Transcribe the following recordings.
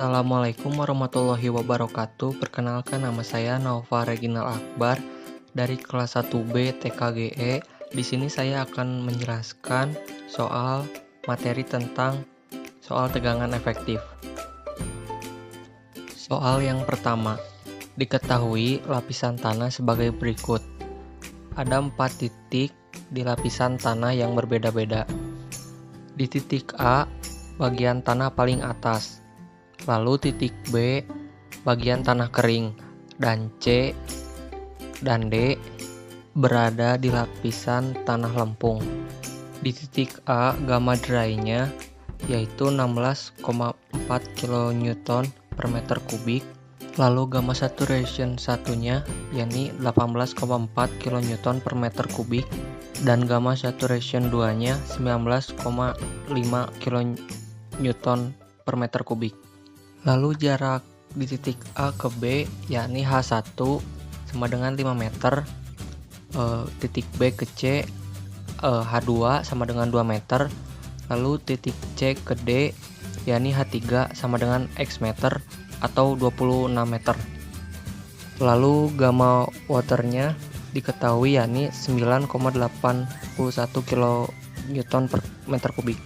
Assalamualaikum warahmatullahi wabarakatuh. Perkenalkan, nama saya Nova Reginal Akbar dari kelas 1B TKGE. Di sini saya akan menjelaskan soal materi tentang soal tegangan efektif. Soal yang pertama, diketahui lapisan tanah sebagai berikut. Ada 4 titik di lapisan tanah yang berbeda-beda. Di titik A, bagian tanah paling atas. Lalu titik B, bagian tanah kering, dan C dan D berada di lapisan tanah lempung. Di titik A, gamma dry-nya yaitu 16,4 kN per meter kubik, lalu gamma saturation satunya yakni 18,4 kN per meter kubik, dan gamma saturation 2-nya 19,5 kN per meter kubik. Lalu jarak di titik A ke B yakni H1 sama dengan 5 meter, titik B ke C H2 sama dengan 2 meter, lalu titik C ke D yakni H3 sama dengan X meter atau 26 meter. Lalu gamma waternya diketahui yakni 9,81 kN per meter kubik.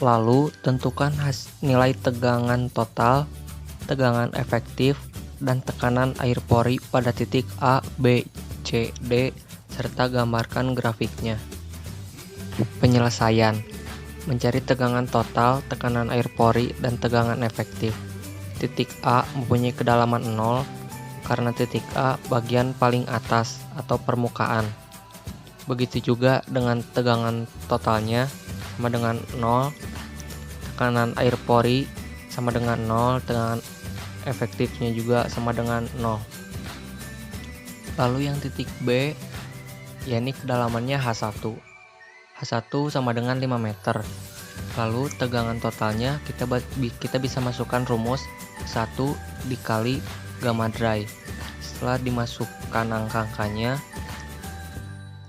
Lalu tentukan nilai tegangan total, tegangan efektif, dan tekanan air pori pada titik A, B, C, D, serta gambarkan grafiknya. Penyelesaian: mencari tegangan total, tekanan air pori, dan tegangan efektif. Titik A mempunyai kedalaman 0 karena titik A bagian paling atas atau permukaan. Begitu juga dengan tegangan totalnya sama dengan 0, tekanan air pori sama dengan 0, tegangan efektifnya juga sama dengan 0. Lalu yang titik B, yakni kedalamannya H1. H1 sama dengan 5 meter. Lalu tegangan totalnya kita bisa masukkan rumus 1 dikali gamma dry. Setelah dimasukkan angka-angkanya,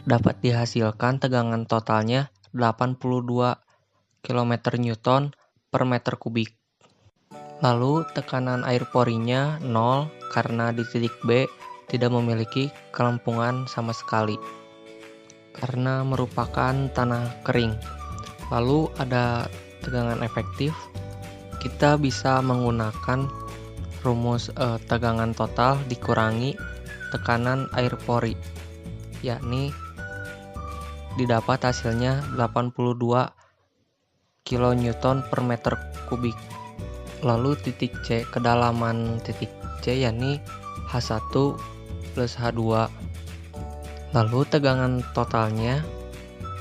dapat dihasilkan tegangan totalnya 82 kN per meter kubik. Lalu tekanan air porinya 0 karena di titik B tidak memiliki kelempungan sama sekali karena merupakan tanah kering. Lalu ada tegangan efektif. Kita bisa menggunakan rumus tegangan total dikurangi tekanan air pori, yakni didapat hasilnya 82 kN per meter kubik. Lalu titik C, kedalaman titik C yakni H1 plus H2. Lalu tegangan totalnya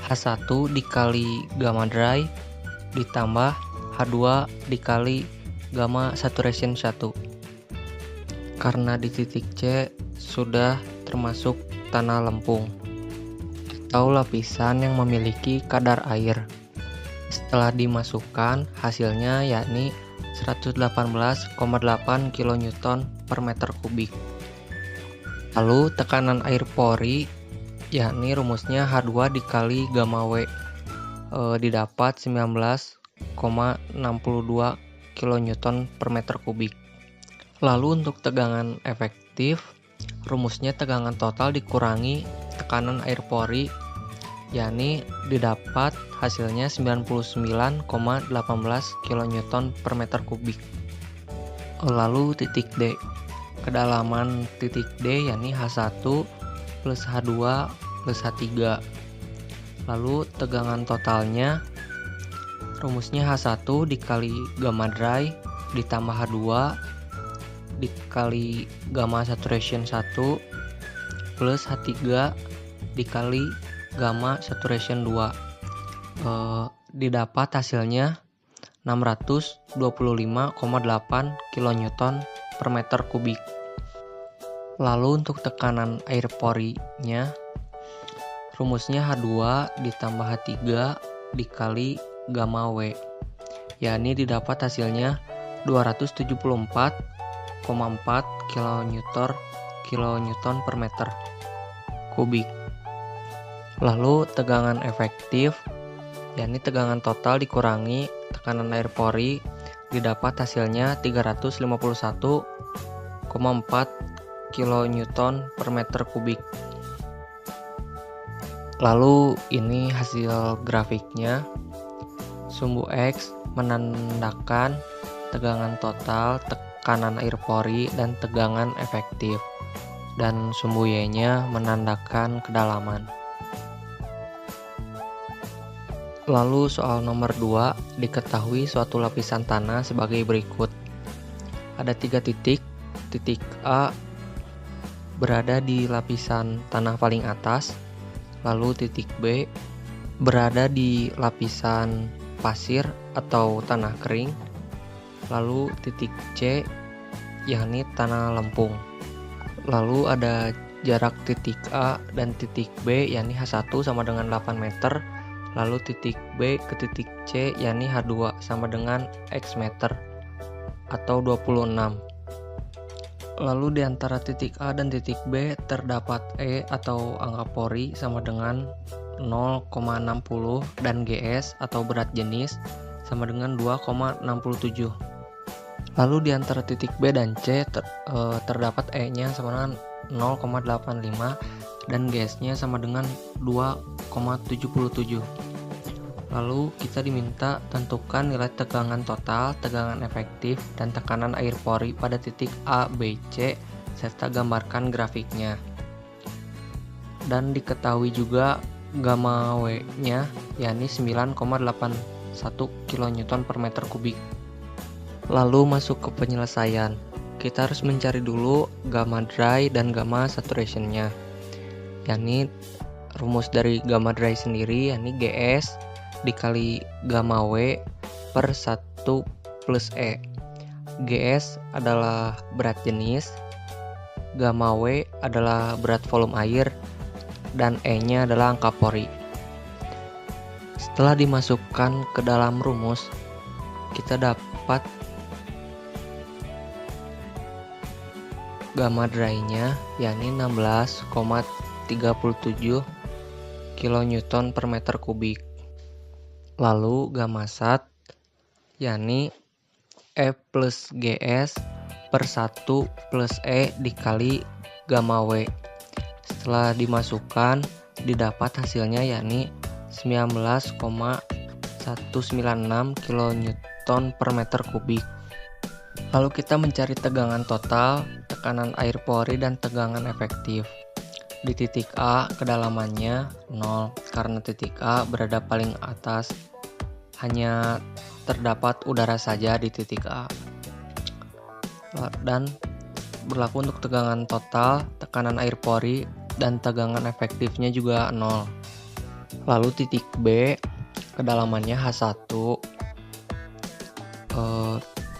H1 dikali gamma dry ditambah H2 dikali gamma saturation 1. Karena di titik C sudah termasuk tanah lempung atau lapisan yang memiliki kadar air. Setelah dimasukkan, hasilnya yakni 118,8 kN per meter kubik. Lalu tekanan air pori yakni rumusnya H2 dikali gamma W didapat 19,62 kN per meter kubik. Lalu untuk tegangan efektif, rumusnya tegangan total dikurangi tekanan air pori, yakni didapat hasilnya 99,18 kN per meter kubik. Lalu titik D, kedalaman titik D yakni H1 plus H2 plus H3. Lalu tegangan totalnya rumusnya H1 dikali gamma dry ditambah H2 dikali gamma saturation 1 plus H3 dikali gamma saturation 2. Didapat hasilnya 625,8 kN per meter kubik. Lalu untuk tekanan air porinya, rumusnya H2 ditambah H3 dikali gamma W, yakni didapat hasilnya 274,4 kN per meter kubik. Lalu tegangan efektif, yakni tegangan total dikurangi tekanan air pori didapat hasilnya 351,4 kilonewton per meter kubik. Lalu ini hasil grafiknya. Sumbu X menandakan tegangan total, tekanan air pori, dan tegangan efektif. Dan sumbu Y-nya menandakan kedalaman. Lalu soal nomor 2, diketahui suatu lapisan tanah sebagai berikut. Ada 3 titik. Titik A berada di lapisan tanah paling atas. Lalu titik B berada di lapisan pasir atau tanah kering. Lalu titik C yakni tanah lempung. Lalu ada jarak titik A dan titik B yakni H1 sama dengan 8 meter. Lalu titik B ke titik C yakni H2 sama dengan X meter atau 26. Lalu di antara titik A dan titik B terdapat E atau angka pori sama dengan 0,60 dan GS atau berat jenis sama dengan 2,67. Lalu di antara titik B dan C terdapat E-nya sama dengan 0,85 dan GS-nya sama dengan 2,77. Lalu kita diminta tentukan nilai tegangan total, tegangan efektif, dan tekanan air pori pada titik A, B, C, serta gambarkan grafiknya. Dan diketahui juga gamma W-nya yakni 9,81 kN per meter kubik. Lalu masuk ke penyelesaian. Kita harus mencari dulu gamma dry dan gamma saturation-nya. Yakni rumus dari gamma dry sendiri yakni GS dikali gamma W per 1 plus E. GS adalah berat jenis, gamma W adalah berat volume air, dan E-nya adalah angka pori. Setelah dimasukkan ke dalam rumus, kita dapat gamma dry-nya yakni 16,37 kN per meter kubik. Lalu gamma sat yakni E plus GS per 1 plus E dikali gamma W. Setelah dimasukkan, didapat hasilnya yakni 19,196 kN per meter kubik. Lalu kita mencari tegangan total, tekanan air pori, dan tegangan efektif. Di titik A, kedalamannya 0 karena titik A berada paling atas. Hanya terdapat udara saja di titik A. Dan berlaku untuk tegangan total, tekanan air pori, dan tegangan efektifnya juga 0. Lalu titik B, kedalamannya H1.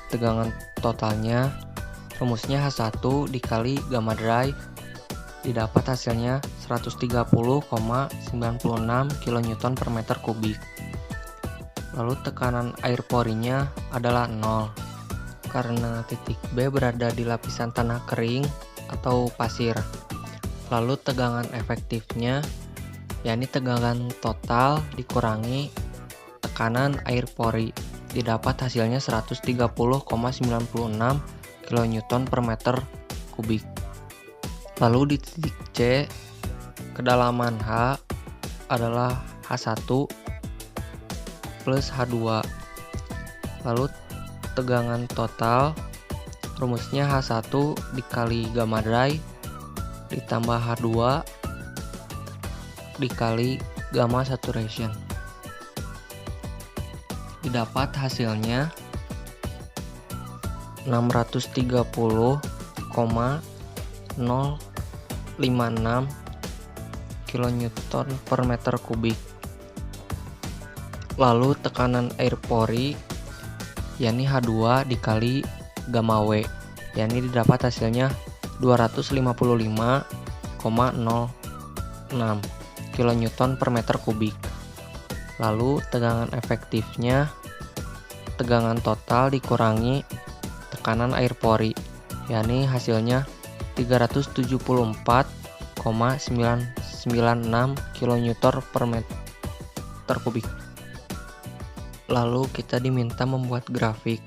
Tegangan totalnya, rumusnya H1 dikali gamma dry, didapat hasilnya 130,96 kN per meter kubik. Lalu tekanan air porinya adalah 0 karena titik B berada di lapisan tanah kering atau pasir. Lalu tegangan efektifnya yakni tegangan total dikurangi tekanan air pori, didapat hasilnya 130,96 kN per meter kubik. Lalu di titik C, kedalaman H adalah H1 plus H2. Lalu tegangan total, rumusnya H1 dikali gamma dry ditambah H2 dikali gamma saturation. Didapat hasilnya 630,056 kN per meter kubik. Lalu tekanan air pori yakni H2 dikali gamma W, yakni didapat hasilnya 255,06 kN per meter kubik. Lalu tegangan efektifnya tegangan total dikurangi tekanan air pori, yakni hasilnya 374,996 kN per meter kubik. Lalu kita diminta membuat grafik.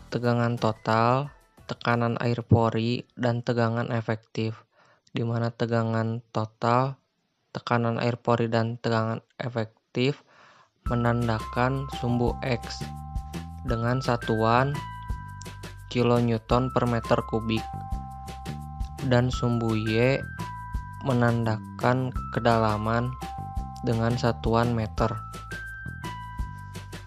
tegangan total, tekanan air pori, dan tegangan efektif, di mana tegangan total, tekanan air pori, dan tegangan efektif menandakan sumbu X dengan satuan kilonewton per meter kubik, dan sumbu Y menandakan kedalaman dengan satuan meter.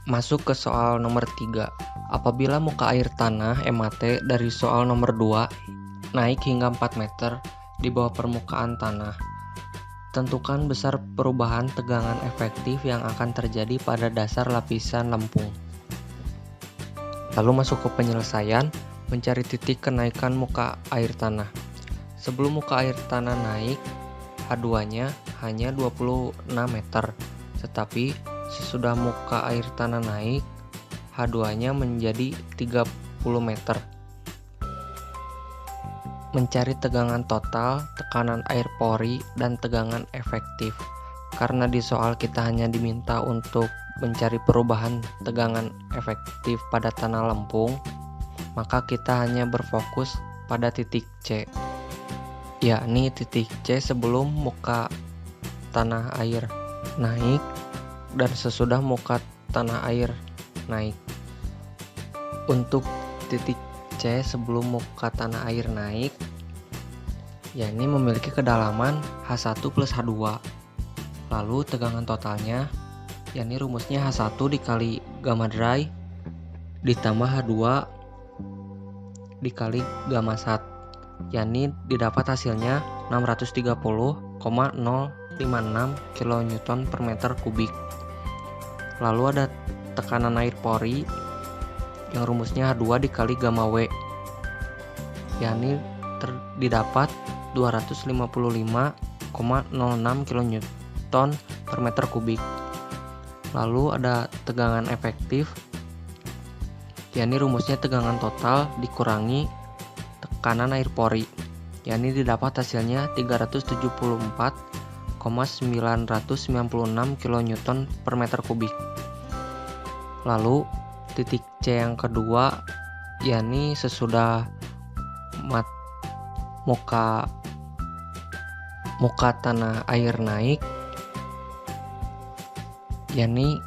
Masuk ke soal nomor 3. Apabila muka air tanah MAT dari soal nomor 2 naik hingga 4 meter di bawah permukaan tanah, tentukan besar perubahan tegangan efektif yang akan terjadi pada dasar lapisan lempung. Lalu masuk ke penyelesaian, mencari titik kenaikan muka air tanah. Sebelum muka air tanah naik, H2-nya hanya 26 meter, tetapi sesudah muka air tanah naik, H2-nya menjadi 30 meter. Mencari tegangan total, tekanan air pori, dan tegangan efektif. Karena di soal kita hanya diminta untuk mencari perubahan tegangan efektif pada tanah lempung, maka kita hanya berfokus pada titik C, yakni titik C sebelum muka tanah air naik dan sesudah muka tanah air naik. Untuk titik C sebelum muka tanah air naik, yakni memiliki kedalaman H1 plus H2. Lalu tegangan totalnya, yakni rumusnya H1 dikali gamma dry ditambah H2 dikali gamma sat, yakni didapat hasilnya 630,056 kN per meter kubik. Lalu ada tekanan air pori yang rumusnya H2 dikali gamma W, yakni didapat 255,06 kN per meter kubik. Lalu ada tegangan efektif, yakni rumusnya tegangan total dikurangi tekanan air pori, yakni didapat hasilnya 374,996 kN per meter kubik. Lalu titik C yang kedua, yakni sesudah muka tanah air naik, yakni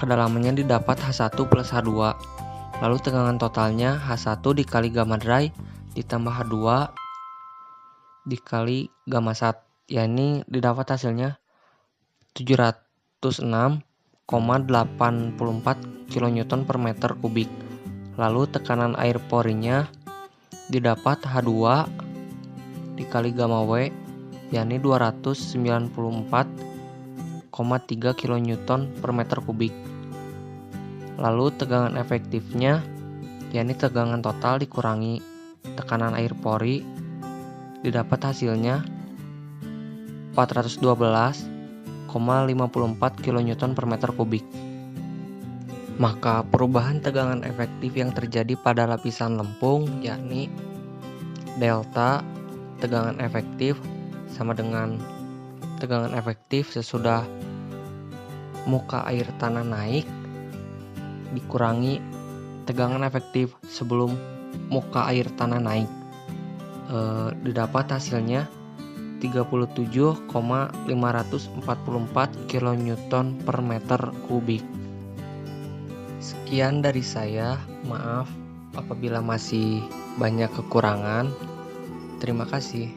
kedalamannya didapat H1 plus H2. Lalu tegangan totalnya H1 dikali gamma dry ditambah H2 dikali gamma sat, yakni didapat hasilnya 706,84 kN per meter kubik. Lalu tekanan air porinya didapat H2 dikali gamma W, yakni 294,3 kN per meter kubik. Lalu tegangan efektifnya, yakni tegangan total dikurangi tekanan air pori, didapat hasilnya 412,54 kN per meter kubik. Maka perubahan tegangan efektif yang terjadi pada lapisan lempung, yakni delta tegangan efektif sama dengan tegangan efektif sesudah muka air tanah naik dikurangi tegangan efektif sebelum muka air tanah naik, didapat hasilnya 37,544 kN per meter kubik. Sekian dari saya, maaf apabila masih banyak kekurangan. Terima kasih.